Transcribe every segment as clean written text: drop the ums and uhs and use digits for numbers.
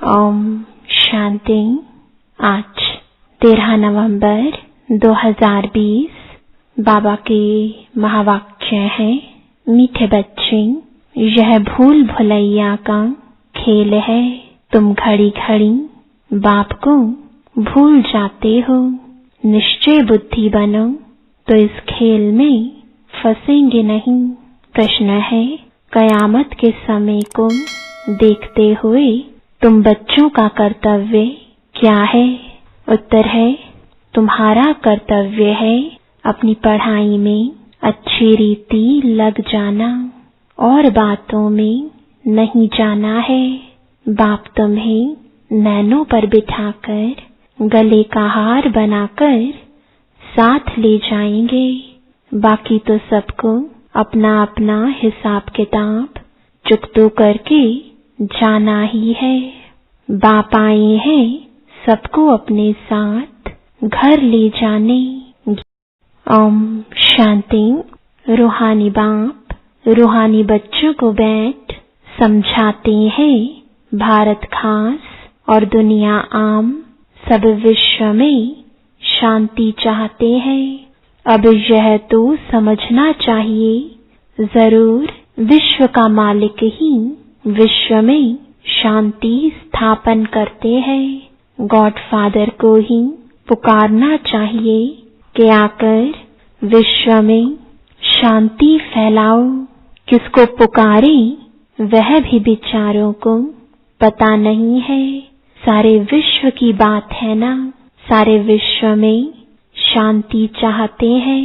ओम शांति। आज 13 नवंबर 2020 बाबा के महावाक्य है, मीठे बच्चे, यह भूल भुलैया का खेल है। तुम घड़ी घड़ी बाप को भूल जाते हो। निश्चय बुद्धि बनो तो इस खेल में फंसेंगे नहीं। प्रश्न है, कयामत के समय को देखते हुए तुम बच्चों का कर्तव्य क्या है? उत्तर है, तुम्हारा कर्तव्य है अपनी पढ़ाई में अच्छी रीति लग जाना और बातों में नहीं जाना है। बाप तुम्हें नैनों पर बिठाकर गले का हार बनाकर साथ ले जाएंगे। बाकी तो सबको अपना अपना हिसाब किताब चुकतो करके जाना ही है। बाप आए हैं सबको अपने साथ घर ले जाने। ओम शांति। रूहानी बाप रूहानी बच्चों को बैठ समझाते हैं, भारत खास और दुनिया आम सब विश्व में शांति चाहते हैं। अब यह तो समझना चाहिए, जरूर विश्व का मालिक ही विश्व में शांति स्थापन करते हैं। गॉड फादर को ही पुकारना चाहिए कि आकर विश्व में शांति फैलाओ। किसको पुकारे वह भी बेचारों को पता नहीं है। सारे विश्व की बात है ना, सारे विश्व में शांति चाहते हैं।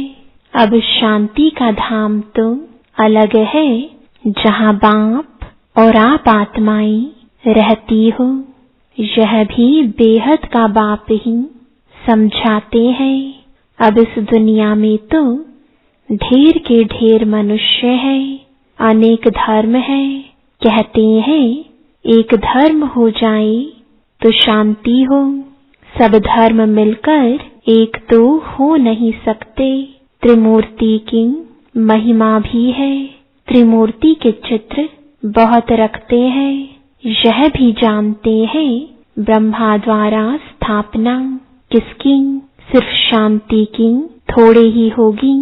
अब शांति का धाम तो अलग है, जहाँ बाप और आप आत्माएं रहती हो। यह भी बेहद का बाप ही समझाते हैं। अब इस दुनिया में तो ढेर के ढेर मनुष्य हैं, अनेक धर्म हैं। कहते हैं एक धर्म हो जाए तो शांति हो। सब धर्म मिलकर एक तो हो नहीं सकते। त्रिमूर्ति की महिमा भी है। त्रिमूर्ति के चित्र बहुत रखते हैं। यह भी जानते हैं ब्रह्मा द्वारा स्थापना किसकी? सिर्फ शांति की थोड़े ही होगी।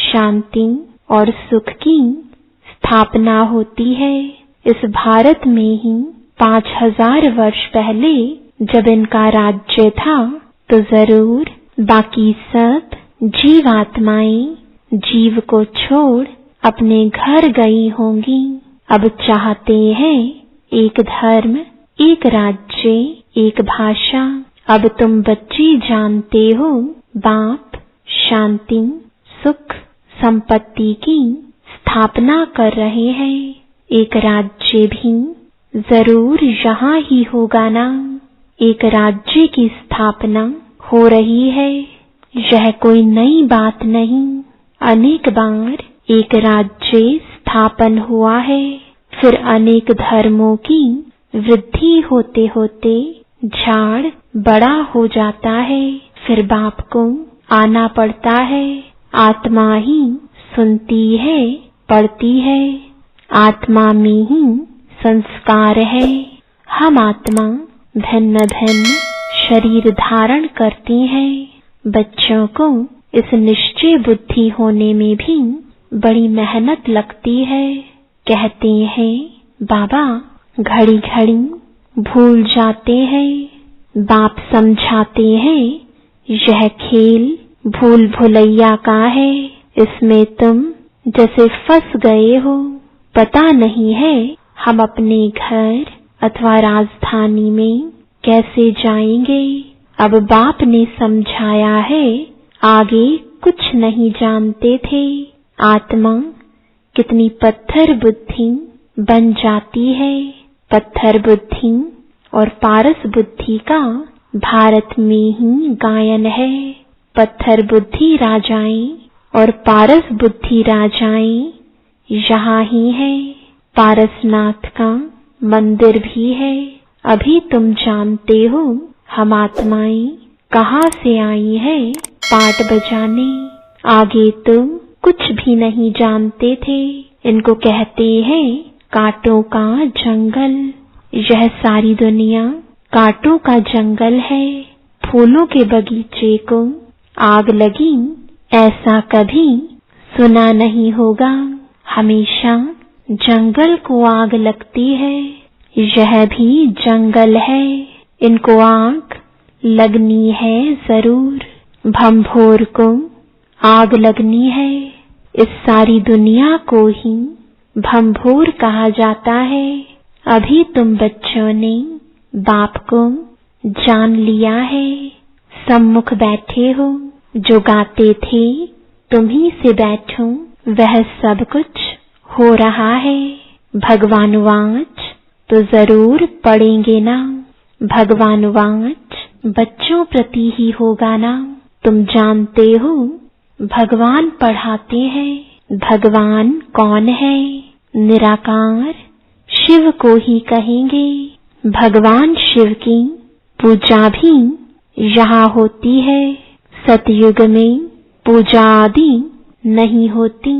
शांति और सुख की स्थापना होती है इस भारत में ही 5000 वर्ष पहले। जब इनका राज्य था तो जरूर बाकी सब जीवात्माएं जीव को छोड़ अपने घर गई होंगी। अब चाहते हैं एक धर्म, एक राज्य, एक भाषा। अब तुम बच्चे जानते हो बाप शांति, सुख, संपत्ति की स्थापना कर रहे हैं। एक राज्य भी जरूर यहाँ ही होगा ना। एक राज्य की स्थापना हो रही है। यह कोई नई बात नहीं। अनेक बार एक राज्य स्थापन हुआ है। फिर अनेक धर्मों की वृद्धि होते होते झाड़ बड़ा हो जाता है। फिर बाप को आना पड़ता है। आत्मा ही सुनती है, पढ़ती है। आत्मा में ही संस्कार है। हम आत्मा भिन्न भिन्न शरीर धारण करती हैं। बच्चों को इस निश्चय बुद्धि होने में भी बड़ी मेहनत लगती है। कहते हैं बाबा घड़ी घड़ी भूल जाते हैं। बाप समझाते हैं यह खेल भूल भुलैया का है। इसमें तुम जैसे फंस गए हो। पता नहीं है हम अपने घर अथवा राजधानी में कैसे जाएंगे। अब बाप ने समझाया है, आगे कुछ नहीं जानते थे। आत्मा कितनी पत्थर बुद्धि बन जाती है। पत्थर बुद्धि और पारस बुद्धि का भारत में ही गायन है। पत्थर बुद्धि राजाएं और पारस बुद्धि राजाएं यहाँ ही है। पारसनाथ का मंदिर भी है। अभी तुम जानते हो हम आत्माएं कहाँ से आई है पाट बजाने। आगे तुम कुछ भी नहीं जानते थे। इनको कहते हैं कांटों का जंगल। यह सारी दुनिया कांटों का जंगल है। फूलों के बगीचे को आग लगी ऐसा कभी सुना नहीं होगा। हमेशा जंगल को आग लगती है। यह भी जंगल है, इनको आग लगनी है जरूर। भंभोर को आग लगनी है। इस सारी दुनिया को ही भंभोर कहा जाता है। अभी तुम बच्चों ने बाप को जान लिया है। सम्मुख बैठे हो, जो गाते थे तुम्ही से बैठो, वह सब कुछ हो रहा है। भगवानुवाच तो जरूर पढ़ेंगे ना। भगवानुवाच बच्चों प्रति ही होगा ना। तुम जानते हो भगवान पढ़ाते हैं। भगवान कौन है? निराकार शिव को ही कहेंगे। भगवान शिव की पूजा भी यहाँ होती है। सतयुग में पूजा आदि नहीं होती,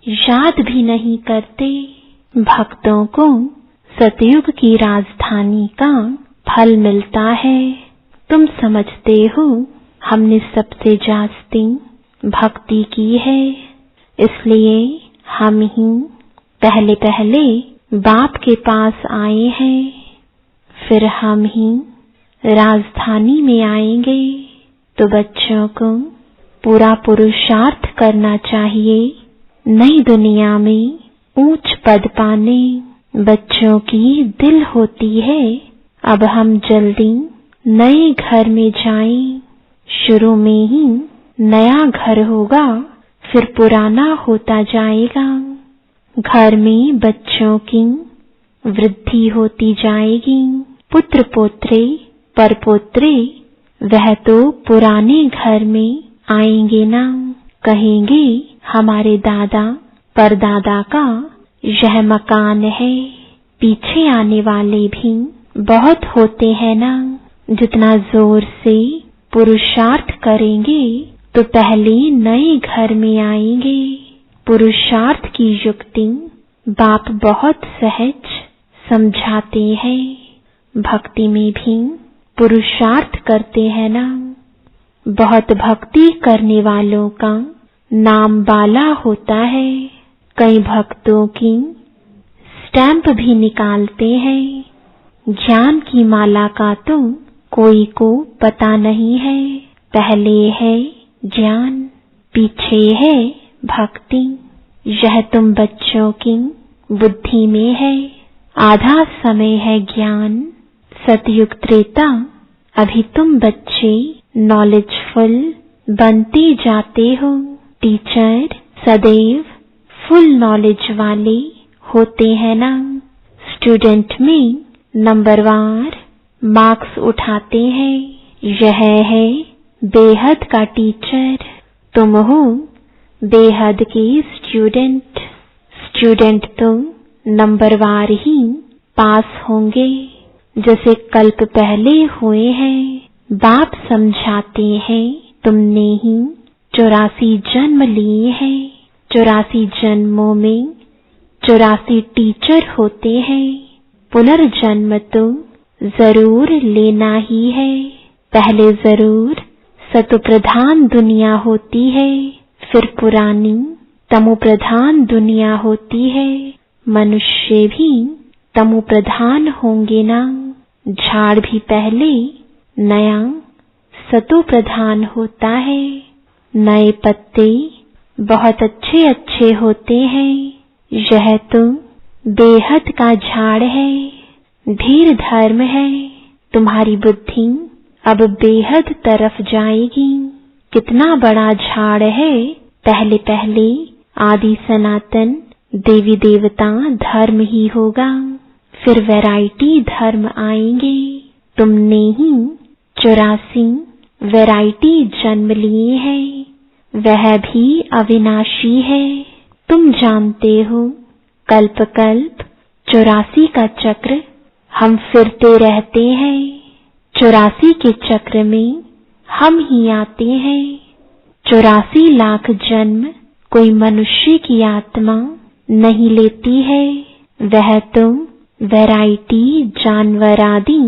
याद भी नहीं करते। भक्तों को सतयुग की राजधानी का फल मिलता है। तुम समझते हो हमने सबसे जास्ती भक्ति की है, इसलिए हम ही पहले पहले बाप के पास आए हैं, फिर हम ही राजधानी में आएंगे। तो बच्चों को पूरा पुरुषार्थ करना चाहिए नई दुनिया में ऊंच पद पाने। बच्चों की दिल होती है अब हम जल्दी नए घर में जाएं। शुरू में ही नया घर होगा, फिर पुराना होता जाएगा। घर में बच्चों की वृद्धि होती जाएगी। पुत्र पोत्रे परपोत्रे वह तो पुराने घर में आएंगे ना। कहेंगे हमारे दादा परदादा का यह मकान है। पीछे आने वाले भी बहुत होते हैं ना। जितना जोर से पुरुषार्थ करेंगे तो पहले नए घर में आएंगे। पुरुषार्थ की युक्ति बाप बहुत सहज समझाते हैं। भक्ति में भी पुरुषार्थ करते हैं ना। बहुत भक्ति करने वालों का नाम बाला होता है। कई भक्तों की स्टैंप भी निकालते हैं। ज्ञान की माला का तो कोई को पता नहीं है। पहले है ज्ञान, पीछे है भक्ति। यह तुम बच्चों की बुद्धि में है। आधा समय है ज्ञान, सतयुग त्रेता। अभी तुम बच्चे नॉलेजफुल बनते जाते हो। टीचर सदैव फुल नॉलेज वाले होते हैं ना। स्टूडेंट में नंबरवार मार्क्स उठाते हैं। यह है बेहद का टीचर। तुम हो बेहद के स्टूडेंट। स्टूडेंट तो नंबरवार ही पास होंगे, जैसे कल्प पहले हुए हैं। बाप समझाते हैं तुमने ही 84 जन्म लिए हैं। 84 जन्मों में 84 टीचर होते हैं। पुनर्जन्म तो जरूर लेना ही है। पहले जरूर सतोप्रधान दुनिया होती है, फिर पुरानी तमोप्रधान दुनिया होती है। मनुष्य भी तमोप्रधान होंगे ना। झाड़ भी पहले नया सतोप्रधान होता है। नए पत्ते बहुत अच्छे अच्छे होते हैं। यह तो बेहद का झाड़ है। धीर धर्म है। तुम्हारी बुद्धि अब बेहद तरफ जाएगी। कितना बड़ा झाड़ है। पहले पहले आदि सनातन देवी देवता धर्म ही होगा, फिर वैरायटी धर्म आएंगे। तुमने ही 84 वैरायटी जन्म लिए हैं। वह भी अविनाशी है। तुम जानते हो कल्प कल्प 84 का चक्र हम फिरते रहते हैं। 84 के चक्र में हम ही आते हैं। 84 लाख जन्म कोई मनुष्य की आत्मा नहीं लेती है। वह तो वैरायटी जानवर आदि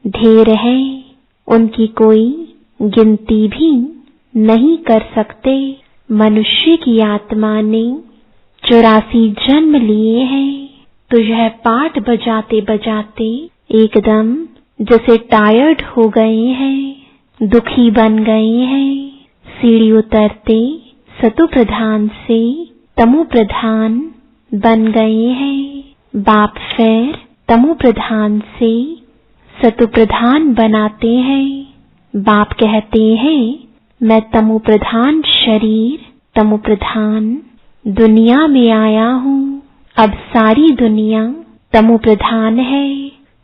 ढेर है, उनकी कोई गिनती भी नहीं कर सकते। मनुष्य की आत्मा ने 84 जन्म लिए हैं, तो यह पाठ बजाते बजाते एकदम जैसे टायर्ड हो गए हैं, दुखी बन गए हैं। सीढ़ी उतरते सतो प्रधान से तमो प्रधान बन गए हैं। बाप फिर तमो प्रधान से सतो प्रधान बनाते हैं। बाप कहते हैं, मैं तमो प्रधान शरीर, तमो प्रधान दुनिया में आया हूँ। अब सारी दुनिया तमो प्रधान है।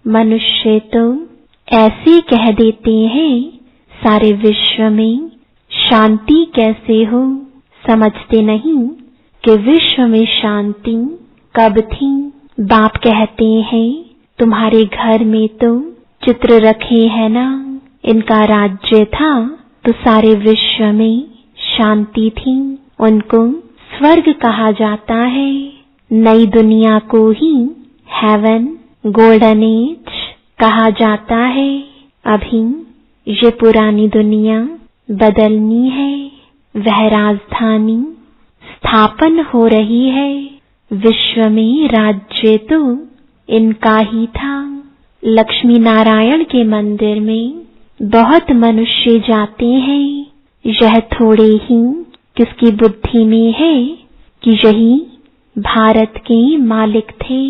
मनुष्य तो ऐसे कह देते हैं, सारे विश्व में शांति कैसे हो। समझते नहीं कि विश्व में शांति कब थी। बाप कहते हैं, तुम्हारे घर में तो चित्र रखे हैं ना, इनका राज्य था तो सारे विश्व में शांति थी। उनको स्वर्ग कहा जाता है। नई दुनिया को ही हेवन, गोल्डन एज कहा जाता है। अभी ये पुरानी दुनिया बदलनी है। वह राजधानी स्थापन हो रही है। विश्व में राज्य तो इनका ही था। लक्ष्मी नारायण के मंदिर में बहुत मनुष्य जाते हैं। यह थोड़े ही किसकी बुद्धि में है कि यही भारत के मालिक थे।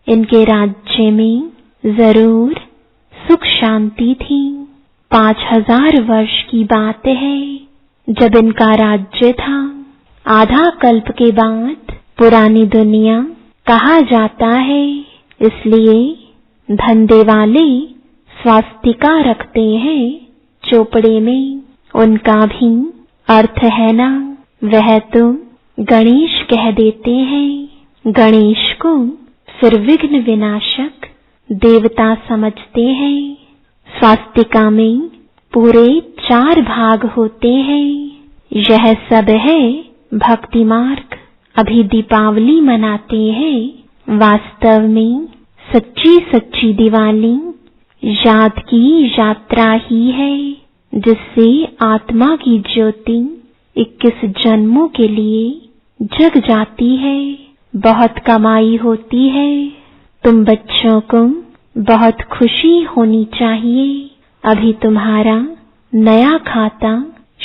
इनके राज्य में जरूर सुख शांति थी। 5000 वर्ष की बात है जब इनका राज्य था। आधा कल्प के बाद पुरानी दुनिया कहा जाता है। इसलिए धंधे वाले स्वास्तिका रखते हैं चोपड़े में। उनका भी अर्थ है ना, वह तो गणेश कह देते हैं। गणेश को फिर विघ्न विनाशक देवता समझते हैं। स्वास्तिका में पूरे 4 भाग होते हैं। यह सब है भक्ति मार्ग। अभी दीपावली मनाते हैं। वास्तव में सच्ची सच्ची दिवाली याद की यात्रा ही है, जिससे आत्मा की ज्योति 21 जन्मों के लिए जग जाती है। बहुत कमाई होती है। तुम बच्चों को बहुत खुशी होनी चाहिए। अभी तुम्हारा नया खाता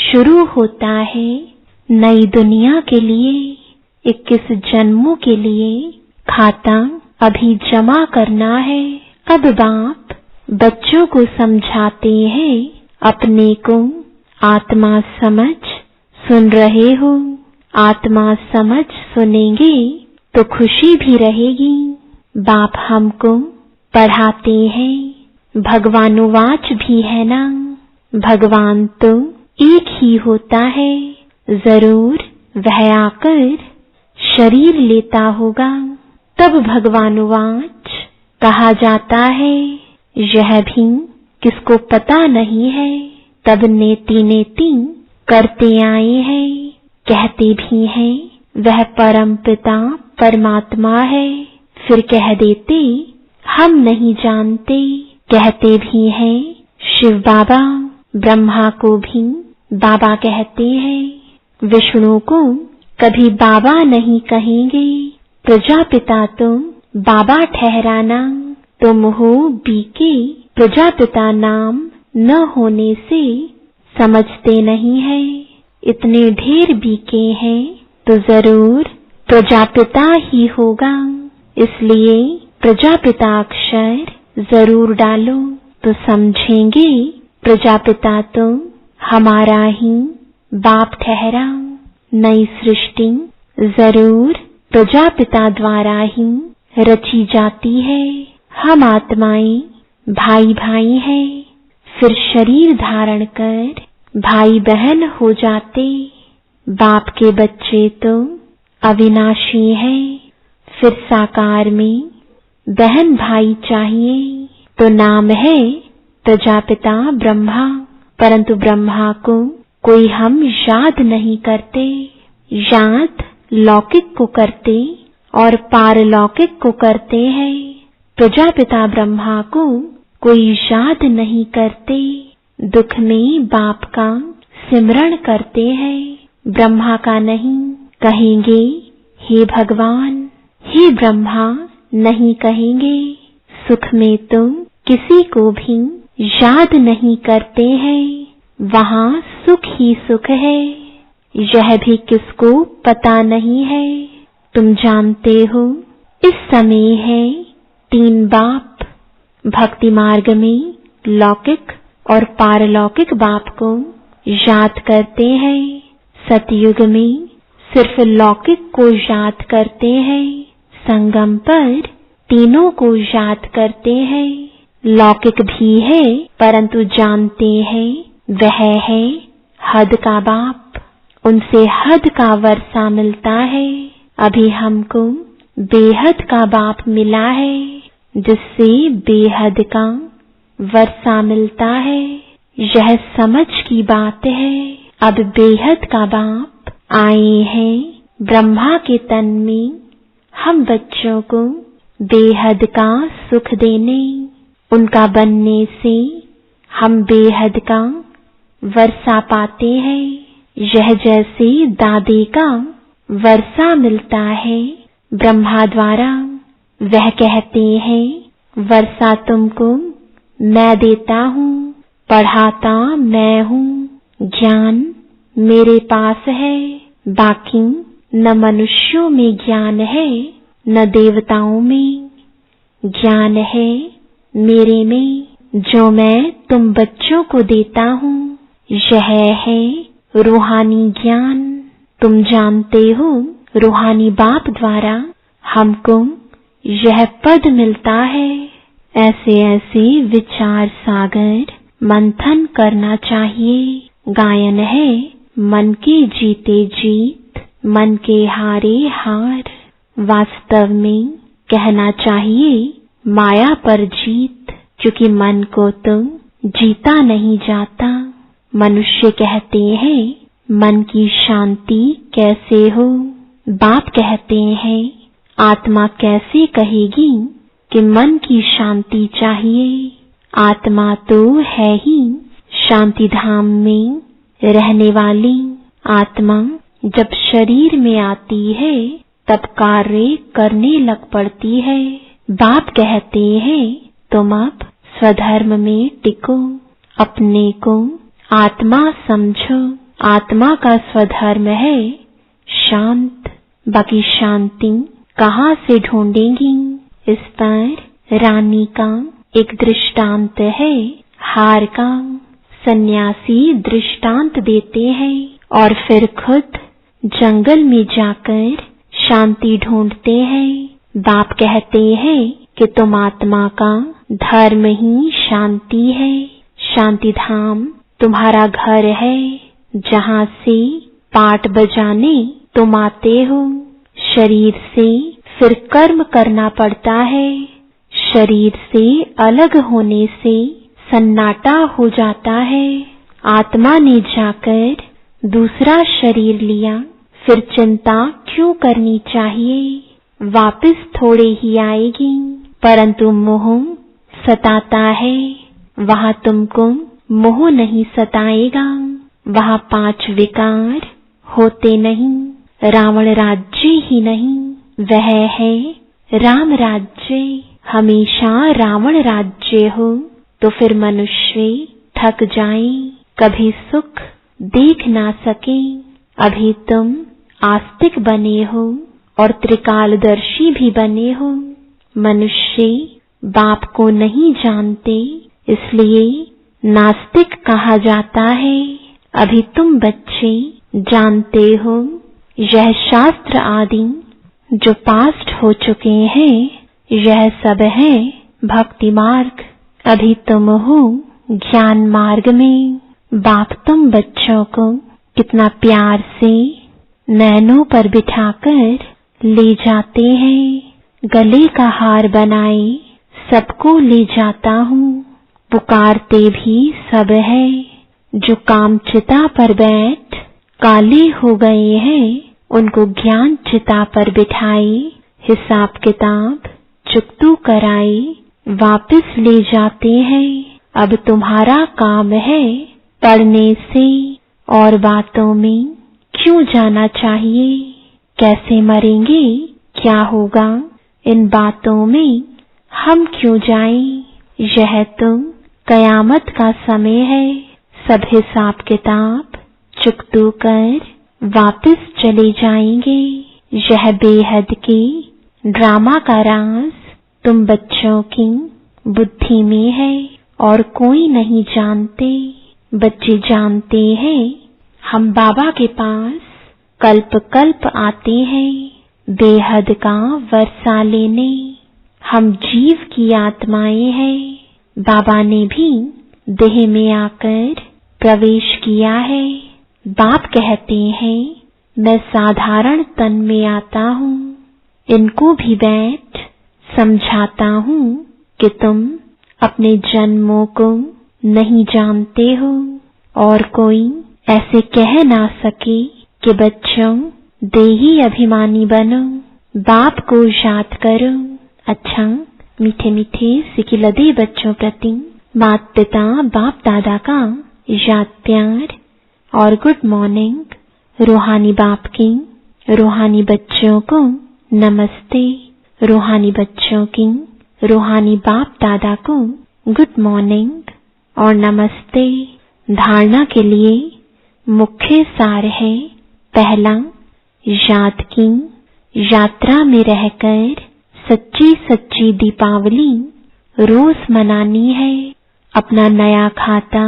शुरू होता है। नई दुनिया के लिए 21 जन्मों के लिए खाता अभी जमा करना है। अब बाप बच्चों को समझाते हैं, अपने को आत्मा समझ सुन रहे हो। आत्मा समझ सुनेंगे तो खुशी भी रहेगी। बाप हमको पढ़ाते हैं। भगवानुवाच भी है ना, भगवान तो एक ही होता है। जरूर वह आकर शरीर लेता होगा, तब भगवानुवाच कहा जाता है। यह भी किसको पता नहीं है। तब नेति नेति करते आए हैं। कहते भी हैं वह परम पिता परमात्मा है, फिर कह देते हम नहीं जानते। कहते भी हैं शिव बाबा, ब्रह्मा को भी बाबा कहते हैं। विष्णु को कभी बाबा नहीं कहेंगे। प्रजापिता तुम बाबा ठहराना, तुम हो बीके। प्रजापिता नाम न होने से समझते नहीं है। इतने ढेर बीके हैं तो जरूर प्रजापिता ही होगा। इसलिए प्रजापिता अक्षर जरूर डालो तो समझेंगे प्रजापिता तो हमारा ही बाप ठहरा। नई सृष्टि जरूर प्रजापिता द्वारा ही रची जाती है। हम आत्माएं भाई भाई हैं, फिर शरीर धारण कर भाई बहन हो जाते। बाप के बच्चे तो अविनाशी हैं, फिर साकार में बहन भाई चाहिए। तो नाम है प्रजापिता ब्रह्मा, परंतु ब्रह्मा को कोई हम याद नहीं करते। याद लौकिक को करते और पारलौकिक को करते हैं। प्रजापिता ब्रह्मा को कोई याद नहीं करते, दुख में बाप का सिमरण करते हैं। ब्रह्मा का नहीं कहेंगे हे भगवान, हे ब्रह्मा नहीं कहेंगे। सुख में तुम किसी को भी याद नहीं करते हैं, वहाँ सुख ही सुख है। यह भी किसको पता नहीं है। तुम जानते हो इस समय है 3 बाप। भक्ति मार्ग में लौकिक और पारलौकिक बाप को याद करते हैं। सतयुग में सिर्फ लौकिक को याद करते हैं। संगम पर तीनों को याद करते हैं। लौकिक भी है परंतु जानते हैं वह है हद का बाप। उनसे हद का वर्षा मिलता है। अभी हमको बेहद का बाप मिला है, जिससे बेहद का वर्षा मिलता है। यह समझ की बात है। अब बेहद का बाप आए हैं ब्रह्मा के तन में हम बच्चों को बेहद का सुख देने। उनका बनने से हम बेहद का वर्षा पाते हैं। यह जैसे दादे का वर्षा मिलता है ब्रह्मा द्वारा, वह कहते हैं वर्षा तुमको मैं देता हूँ, पढ़ाता मैं हूँ, ज्ञान मेरे पास है। बाकी न मनुष्यों में ज्ञान है न देवताओं में, ज्ञान है मेरे में जो मैं तुम बच्चों को देता हूँ। यह है रूहानी ज्ञान। तुम जानते हो रूहानी बाप द्वारा हमको यह पद मिलता है। ऐसे ऐसे विचार सागर मंथन करना चाहिए। गायन है मन के जीते जीत, मन के हारे हार। वास्तव में कहना चाहिए माया पर जीत, क्योंकि मन को तो जीता नहीं जाता। मनुष्य कहते हैं मन की शांति कैसे हो। बाप कहते हैं आत्मा कैसे कहेगी कि मन की शांति चाहिए। आत्मा तो है ही शांति धाम में रहने वाली। आत्मा जब शरीर में आती है तब कार्य करने लग पड़ती है। बाप कहते हैं तुम अब स्वधर्म में टिको, अपने को आत्मा समझो। आत्मा का स्वधर्म है शांत, बाकी शांति कहाँ से ढूंढेंगी। इस पर रानी का एक दृष्टांत है हार का। सन्यासी दृष्टांत देते हैं और फिर खुद जंगल में जाकर शांति ढूंढते हैं। बाप कहते हैं कि तुम आत्मा का धर्म ही शांति है। शांति धाम तुम्हारा घर है, जहाँ से पाट बजाने तुम आते हो। शरीर से फिर कर्म करना पड़ता है। शरीर से अलग होने से सन्नाटा हो जाता है। आत्मा ने जाकर दूसरा शरीर लिया, फिर चिंता क्यों करनी चाहिए। वापस थोड़े ही आएगी, परंतु मोह सताता है। वहाँ तुमको मोह नहीं सताएगा। वहाँ 5 विकार होते नहीं। रावण राज्य ही नहीं, वह है राम राज्य। हमेशा रावण राज्य हो तो फिर मनुष्य थक जाए, कभी सुख देख ना सके। अभी तुम आस्तिक बने हो और त्रिकालदर्शी भी बने हो। मनुष्य बाप को नहीं जानते, इसलिए नास्तिक कहा जाता है। अभी तुम बच्चे जानते हो यह शास्त्र आदि जो पास्ट हो चुके हैं, यह सब है भक्ति मार्ग। अभी तुम हो ज्ञान मार्ग में। बाप तुम बच्चों को कितना प्यार से नैनों पर बिठाकर ले जाते हैं। गले का हार बनाए सबको ले जाता हूँ। पुकारते भी सब है। जो काम चिता पर बैठ काले हो गए हैं, उनको ज्ञान चिता पर बिठाए हिसाब किताब चुकतू कराए वापस ले जाते हैं। अब तुम्हारा काम है पढ़ने से और बातों में क्यों जाना चाहिए, कैसे मरेंगे, क्या होगा, इन बातों में हम क्यों जाएं। यह तो कयामत का समय है। सब हिसाब किताब चुकतू कर वापस चले जाएंगे। यह बेहद के ड्रामा का राज तुम बच्चों की बुद्धि में है और कोई नहीं जानते। बच्चे जानते हैं हम बाबा के पास कल्प कल्प आते हैं बेहद का वर्षा लेने। हम जीव की आत्माएं हैं। बाबा ने भी देह में आकर प्रवेश किया है। बाप कहते हैं मैं साधारण तन में आता हूँ। इनको भी बैठ समझाता हूँ कि तुम अपने जन्मों को नहीं जानते हो और कोई ऐसे कह ना सके कि बच्चों देही अभिमानी बनो, बाप को याद करो। अच्छा, मीठे मीठे सिकिलदे बच्चों प्रति माता पिता बाप दादा का याद प्यार और गुड मॉर्निंग। रूहानी बाप की रूहानी बच्चों को नमस्ते। रूहानी बच्चों की रूहानी बाप दादा को गुड मॉर्निंग और नमस्ते। धारणा के लिए मुख्य सार है, पहला, याद की यात्रा में रहकर सच्ची सच्ची दीपावली रोज मनानी है। अपना नया खाता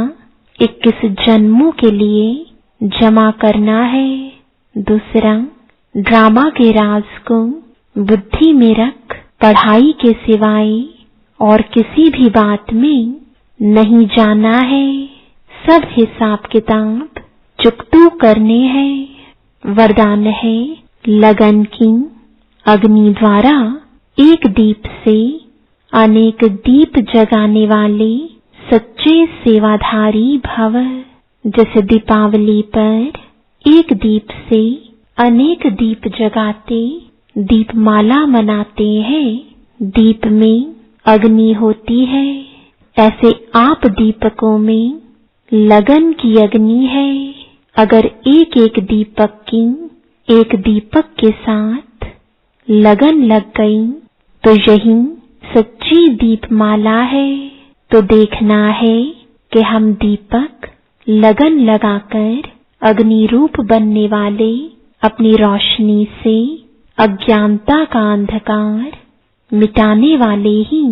21 जन्मों के लिए जमा करना है। दूसरा, ड्रामा के राज को बुद्धि में रख पढ़ाई के सिवाय और किसी भी बात में नहीं जाना है। सब हिसाब किताब चुकतू करने हैं। वरदान है लगन की अग्नि द्वारा एक दीप से अनेक दीप जगाने वाले सच्चे सेवाधारी भव। जैसे दीपावली पर एक दीप से अनेक दीप जगाते दीपमाला मनाते हैं, दीप में अग्नि होती है। ऐसे आप दीपकों में लगन की अग्नि है। अगर एक एक दीपक की एक दीपक के साथ लगन लग गई तो यही सच्ची दीपमाला है। तो देखना है कि हम दीपक लगन लगाकर अग्नि रूप बनने वाले अपनी रोशनी से अज्ञानता का अंधकार मिटाने वाले ही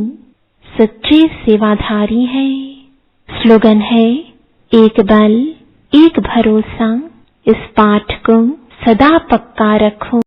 सच्चे सेवाधारी हैं। स्लोगन है, एक बल एक भरोसा। इस पाठ को सदा पक्का रखो।